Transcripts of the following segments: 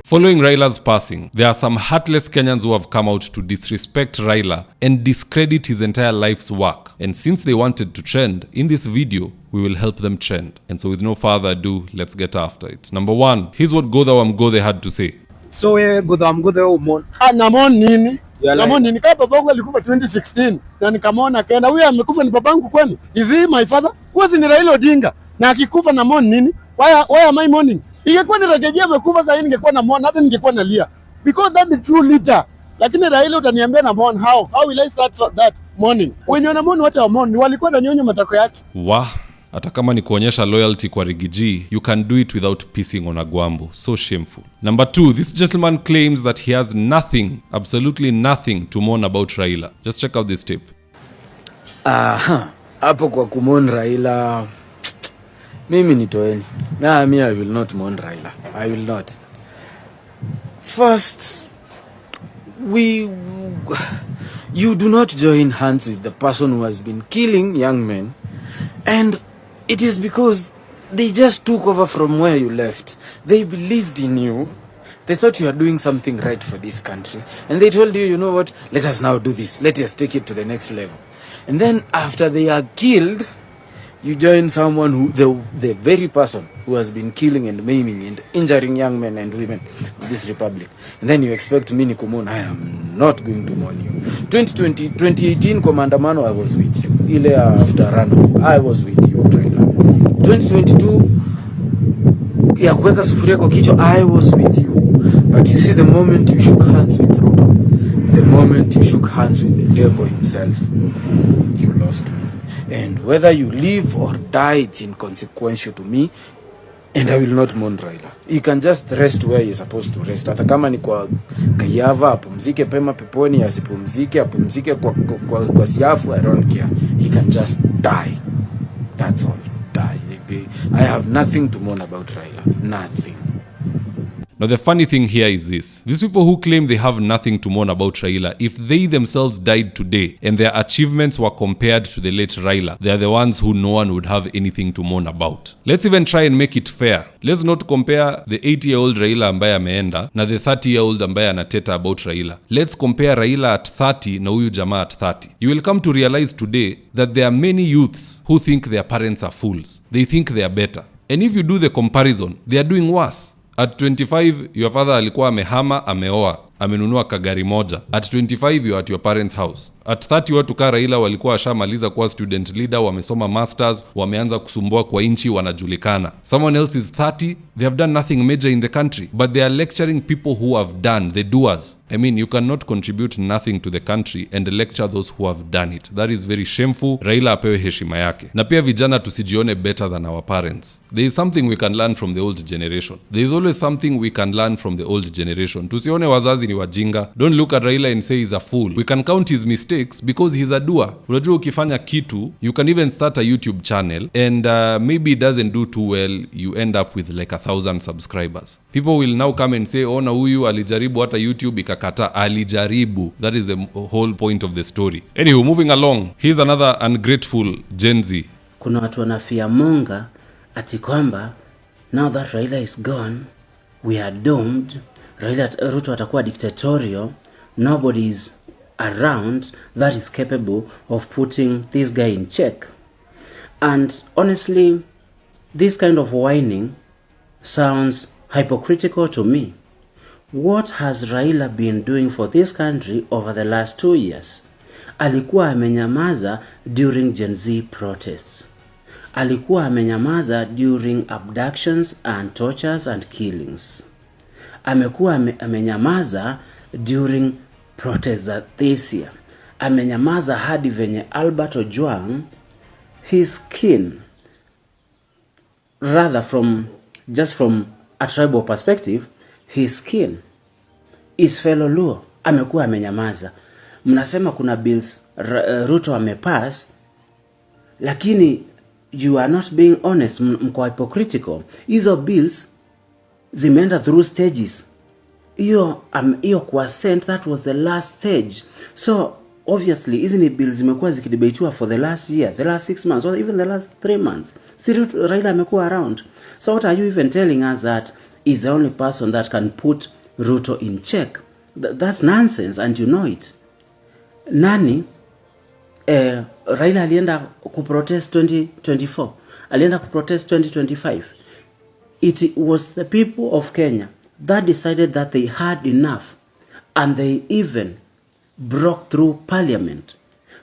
Following Raila's passing, there are some heartless Kenyans who have come out to disrespect Raila and discredit his entire life's work. And since they wanted to trend, in this video, we will help them trend. And so with no further ado, let's get after it. Number 1, here's what Godha had to say. So Godha umon. Namon nini? Namon nini? Kama babangu alikufa 2016 na nikamwona Kenya. Huyu amekufa ni babangu kwani? Is he my father? Huyu ni Raila Odinga. Na akikufa namon nini? Why am I mourning? Ingekuwa ni Regejea amekufa sasa ningekuwa na mourn, hata ningekuwa nalia. Because that is true leader. Lakini Raila utaniambia na mourn how? How will I start that morning? Wenye na mourn wote wa mourn walikuwa wananyonya matako yake. Hata kama ni kuonyesha loyalty kwa Rigiji, you can do it without pissing on Agwambo. So shameful. Number 2, this gentleman claims that he has nothing, absolutely nothing to mourn about Raila. Just check out this tape. Hapo kwa kumourn Raila, mimi nitoeni. I will not mourn Raila. I will not. First, you do not join hands with the person who has been killing young men, and it is because they just took over from where you left. They believed in you. They thought you are doing something right for this country. And they told you, you know what, let us now do this. Let us take it to the next level. And then after they are killed, you join someone who, the very person who has been killing and maiming and injuring young men and women of this republic. And then you expect me to mourn. I am not going to mourn you. 2018 kwa maandamano, I was with you. Ile after runoff, I was with you. 2022 ya kuweka sufuria kwa kichwa, I was with you. But you see, the moment you shook hands with Ruto, the moment you shook hands with the devil himself, you lost me. And whether you live or die, it's inconsequential to me. And I will not mourn Raila. He can just rest where he's supposed to rest. Hata kama ni kwa Kayava, apumzike pema peponi, asipumzike, apumzike kwa siafu, I don't care. He can just die. That's all. Die. I have nothing to mourn about Raila. Nothing. Now the funny thing here is this. These people who claim they have nothing to mourn about Raila, if they themselves died today and their achievements were compared to the late Raila, they are the ones who no one would have anything to mourn about. Let's even try and make it fair. Let's not compare the 80-year-old Raila ambaye ameenda na the 30-year-old ambaye anateta about Raila. Let's compare Raila at 30 na huyu jamaa at 30. You will come to realize today that there are many youths who think their parents are fools. They think they are better. And if you do the comparison, they are doing worse. At 25, your father alikuwa amehama, ameoa, amenunua kagari moja. At 25, you are at your parents' house. At 30, watu ka Raila walikuwa washamaliza kuwa student leader, wamesoma masters, wameanza kusumbua kwa inchi, wanajulikana. Someone else is 30, they have done nothing major in the country, but they are lecturing people who have done, the doers. I mean, you cannot contribute nothing to the country and lecture those who have done it. That is very shameful. Raila apewe heshima yake. Na pia vijana tusijione better than our parents. There is something we can learn from the old generation. There is always something we can learn from the old generation. Tusione wazazi ni wajinga. Don't look at Raila and say he's a fool. We can count his mistakes because he's a doer. Unajua ukifanya kitu, you can even start a YouTube channel and maybe it doesn't do too well, you end up with like 1,000 subscribers. People will now come and say, na huyu alijaribu hata YouTube ikakata. Alijaribu. That is the whole point of the story. Anywho, moving along, here's another ungrateful Gen Z. Kuna watu wanafia monga ati kwamba now that Raila is gone, we are doomed. Ruto atakuwa dictatorial. Nobody is around that is capable of putting this guy in check. And honestly, this kind of whining sounds hypocritical to me. What has Raila been doing for this country over the last 2 years? Alikuwa amenyamaza during Gen Z protests. Alikuwa amenyamaza during abductions and tortures and killings. Amekuwa amenyamaza during protests this year. Amenyamaza hadi venye Albert Ojwang, his skin, rather from a tribal perspective, his skin is fellow Luo. Amekuwa amenyamaza. Mnasema kuna bills Ruto amepass, lakini you are not being honest, mko hypocritical. Hizo bills zimeenda through stages. Iyo kwa sent, that was the last stage. So obviously hizi ni bills zimekuwa zikidebatiwa for the last year, the last 6 months, or even the last 3 months. Si Raila amekuwa around. So what are you even telling us that is the only person that can put Ruto in check. That's nonsense, and you know it. Nani Raila alienda kuprotest 2024, alienda kuprotest 2025. It was the people of Kenya that decided that they had enough, and they even broke through parliament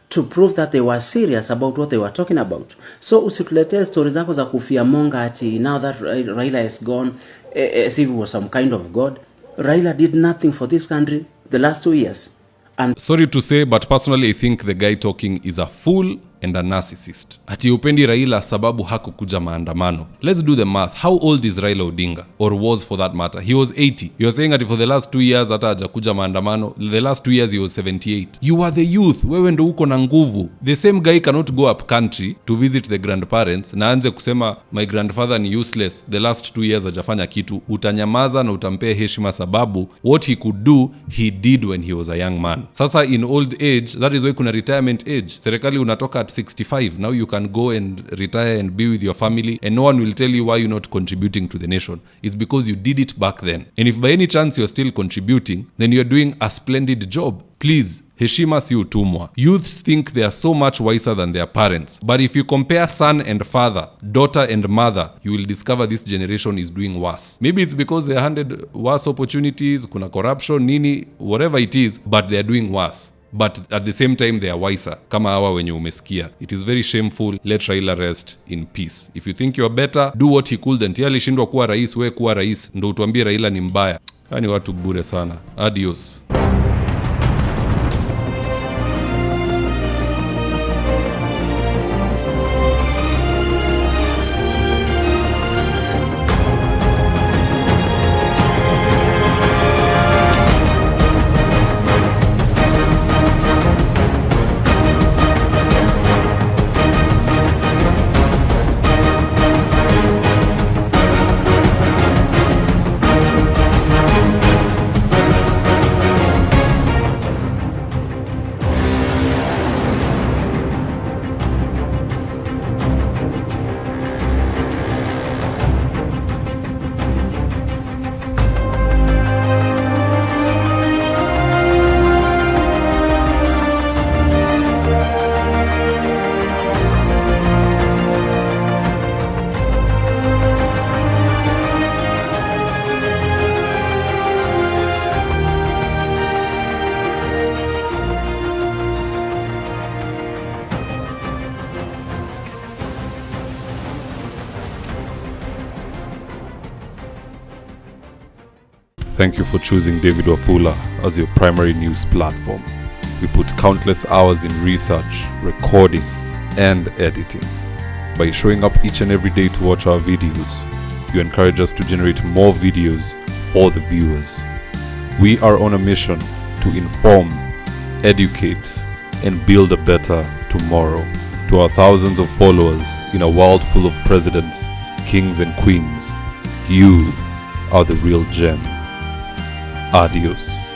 to prove that they were serious about what they were talking about. So usituletee stories zako za kufia monga ati now that Raila is gone, as if he was some kind of god. Raila did nothing for this country the last 2 years. And sorry to say, but personally I think the guy talking is a fool and a narcissist. Ati upendi Raila sababu hakukuja maandamano. Let's do the math. How old is Raila Odinga? Or was, for that matter? He was 80. You're saying that for the last 2 years hata hajakuja maandamano. The last 2 years he was 78. You are the youth. Wewe ndo uko na nguvu. The same guy cannot go up country to visit the grandparents na anze kusema my grandfather ni useless. The last 2 years hajafanya kitu. Utanyamaza na utampea heshima sababu what he could do, he did when he was a young man. Sasa in old age, that is why kuna retirement age. Serikali unatoka at 65. Now you can go and retire and be with your family, and no one will tell you why you're not contributing to the nation. It's because you did it back then. And if by any chance you're still contributing, then you're doing a splendid job. Please, heshima si utumwa. Youths think they are so much wiser than their parents. But if you compare son and father, daughter and mother, you will discover this generation is doing worse. Maybe it's because they are handed worse opportunities, kuna corruption, nini, whatever it is, but they are doing worse. But at the same time they are wiser. Kama hawa wenye umesikia. It is very shameful. Let Raila rest in peace. If you think you are better, do what he couldn't. Yeye alishindwa kuwa rais, we kuwa rais. Ndo utuambie Raila ni mbaya. Ni watu bure sana. Adios. Thank you for choosing David Wafula as your primary news platform. We put countless hours in research, recording, and editing. By showing up each and every day to watch our videos, you encourage us to generate more videos for the viewers. We are on a mission to inform, educate, and build a better tomorrow. To our thousands of followers in a world full of presidents, kings, and queens, you are the real gem. Adios.